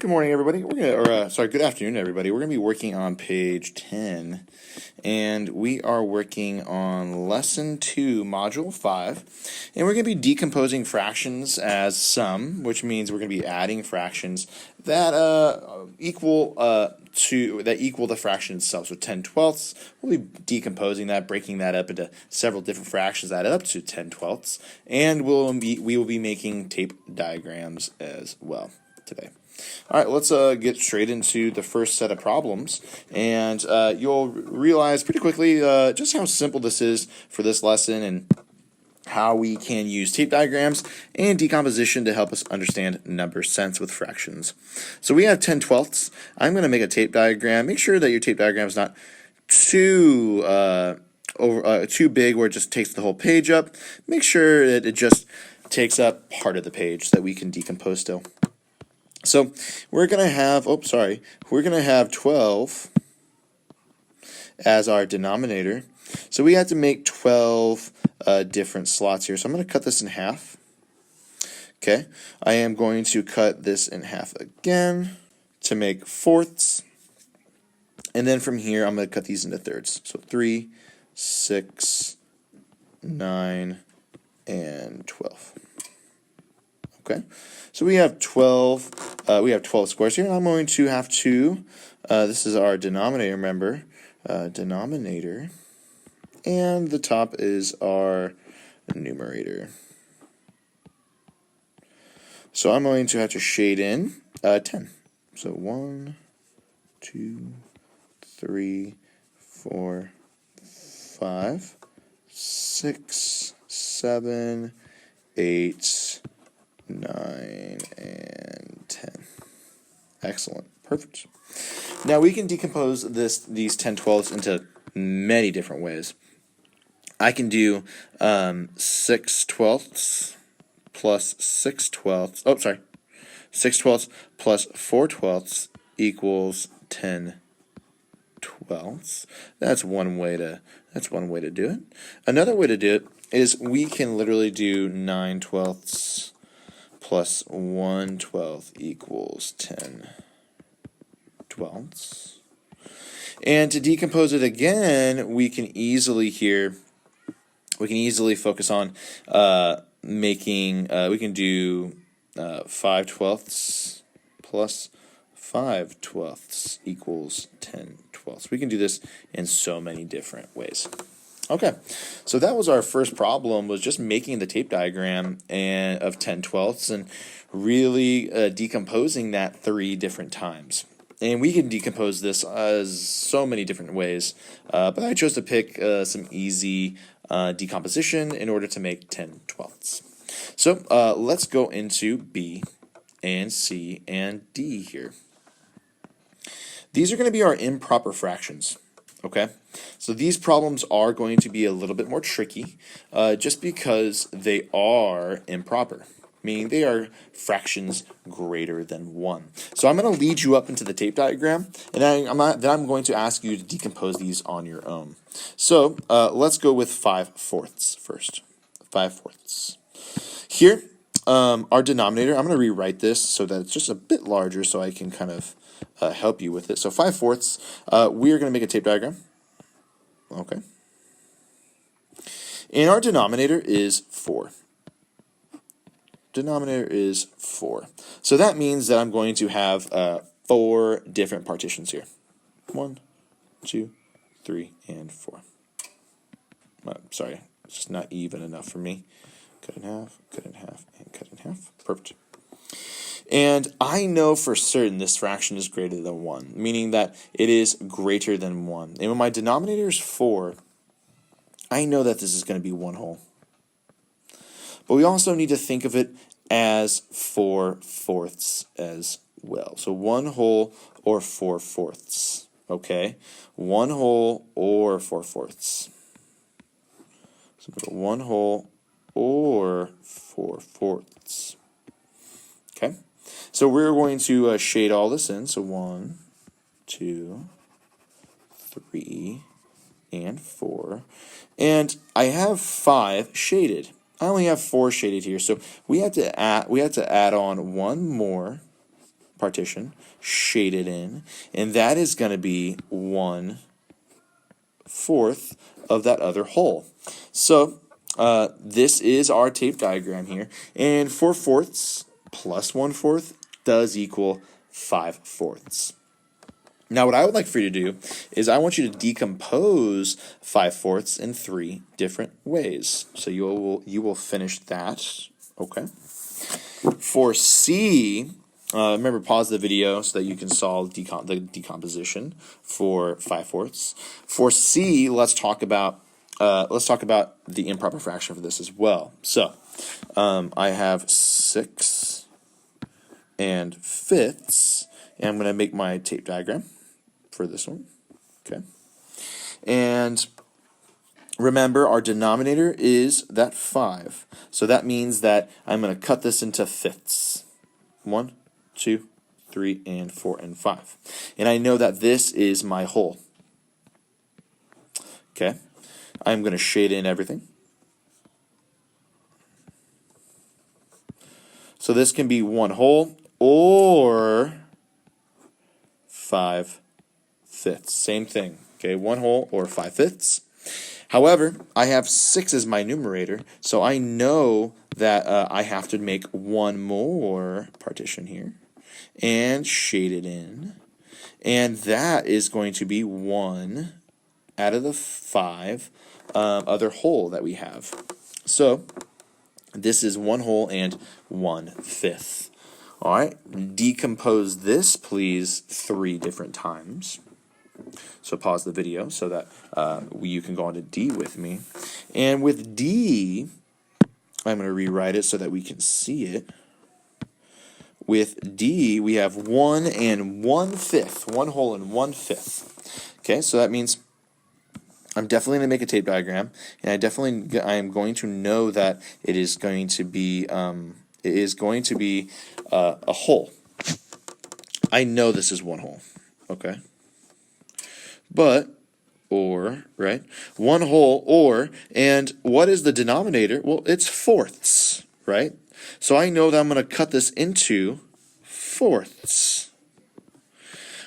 Good morning, everybody. Good afternoon, everybody. We're going to be working on page 10, and we are working on lesson 2, module 5, and we're going to be decomposing fractions as sum, which means we're going to be adding fractions that equal the fraction itself. So 10/12, we'll be decomposing that, breaking that up into several different fractions that add up to 10/12, and we will be making tape diagrams as well today. All right, let's get straight into the first set of problems, and you'll realize pretty quickly just how simple this is for this lesson and how we can use tape diagrams and decomposition to help us understand number sense with fractions. So we have 10/12. I'm going to make a tape diagram. Make sure that your tape diagram is not too big where it just takes the whole page up. Make sure that it just takes up part of the page so that we can decompose still. So we're going to have, we're going to have 12 as our denominator. So we have to make 12 different slots here. So I'm going to cut this in half. Okay, I am going to cut this in half again to make fourths. And then from here, I'm going to cut these into thirds. So 3, 6, 9, and 12. Okay, so we have 12. We have 12 squares here. I'm going to have to. This is our denominator. Remember, denominator, and the top is our numerator. So I'm going to have to shade in 10. So 1, 2, 3, 4, 5, 6, 7, 8. 9 and 10. Excellent. Perfect. Now we can decompose these 10/12s into many different ways. I can do 6/12 plus 6/12. 6/12 plus 4/12 equals 10/12. That's one way to do it. Another way to do it is we can literally do 9/12 plus 1/12 equals 10/12. And to decompose it again, we can easily focus on we can do 5/12 plus 5/12 equals 10/12. We can do this in so many different ways. Okay, so that was our first problem, was just making the tape diagram of 10/12 and really decomposing that 3 different times. And we can decompose this as so many different ways, but I chose to pick some easy decomposition in order to make 10/12. So let's go into B and C and D here. These are going to be our improper fractions. Okay, so these problems are going to be a little bit more tricky just because they are improper, meaning they are fractions greater than 1. So I'm going to lead you up into the tape diagram, and then I'm going to ask you to decompose these on your own. So let's go with 5/4 first. 5/4. Here, our denominator, I'm going to rewrite this so that it's just a bit larger so I can kind of help you with it. So 5/4, we are going to make a tape diagram. Okay. And our denominator is 4. Denominator is 4. So that means that I'm going to have 4 different partitions here. 1, 2, 3, and 4. Sorry, it's just not even enough for me. Cut in half, cut in half, and cut in half. Perfect. And I know for certain this fraction is greater than 1, meaning that it is greater than 1. And when my denominator is 4, I know that this is going to be 1 whole. But we also need to think of it as 4/4 as well. So 1 whole or 4/4. Okay? 1 whole or 4/4. So 1 whole or 4/4. Okay? So we're going to shade all this in. So 1, 2, 3, and 4. And I have 5 shaded. I only have 4 shaded here, so we have to add on one more partition, shade it in, and that is going to be 1/4 of that other whole. So this is our tape diagram here, and 4/4 plus 1/4 does equal 5/4. Now what I would like for you to do is I want you to decompose 5/4 in 3 different ways. So you will finish that, okay? For C, remember, pause the video so that you can solve the decomposition for 5/4. For C, let's talk about the improper fraction for this as well. So I have 6 and 5ths, and I'm going to make my tape diagram for this one. Okay, and remember, our denominator is that 5, so that means that I'm going to cut this into 5ths. 1, 2, 3, and 4, and 5. And I know that this is my whole. Okay, I'm going to shade in everything. So this can be 1 whole or 5/5. Same thing. Okay, 1 whole or 5/5. However, I have 6 as my numerator, so I know that I have to make one more partition here and shade it in, and that is going to be 1 out of the 5 other whole that we have. So this is 1 whole and 1/5. All right, decompose this, please, 3 different times. So pause the video so that you can go on to D with me. And with D, I'm going to rewrite it so that we can see it. With D, we have 1 and 1/5, 1 whole and 1/5. Okay, so that means I'm definitely going to make a tape diagram, and I am going to know that it is going to be a whole. I know this is 1 whole. Okay. But, or, right? 1 whole, or, and what is the denominator? Well, it's 4ths, right? So I know that I'm going to cut this into 4ths.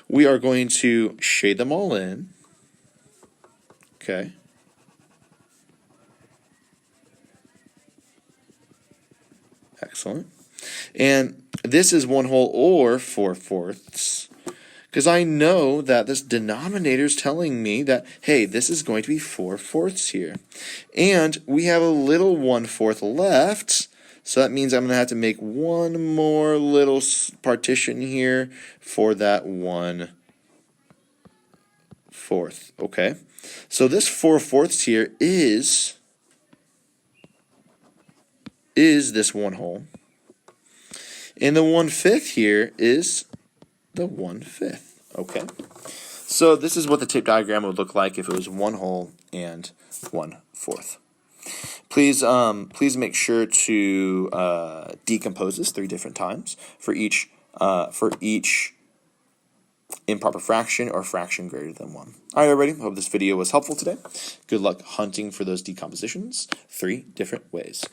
We are going to shade them all in. Okay. Excellent. And this is 1 whole or 4/4. Because I know that this denominator is telling me that, hey, this is going to be 4/4 here. And we have a little 1/4 left, so that means I'm going to have to make one more little partition here for that 1/4. Okay? So this 4/4 here is this 1 whole. And the 1/5 here is the 1/5. Okay, so this is what the tape diagram would look like if it was 1 whole and 1/4. Please make sure to decompose this 3 different times for each improper fraction or fraction greater than 1. All right, everybody. Hope this video was helpful today. Good luck hunting for those decompositions 3 different ways.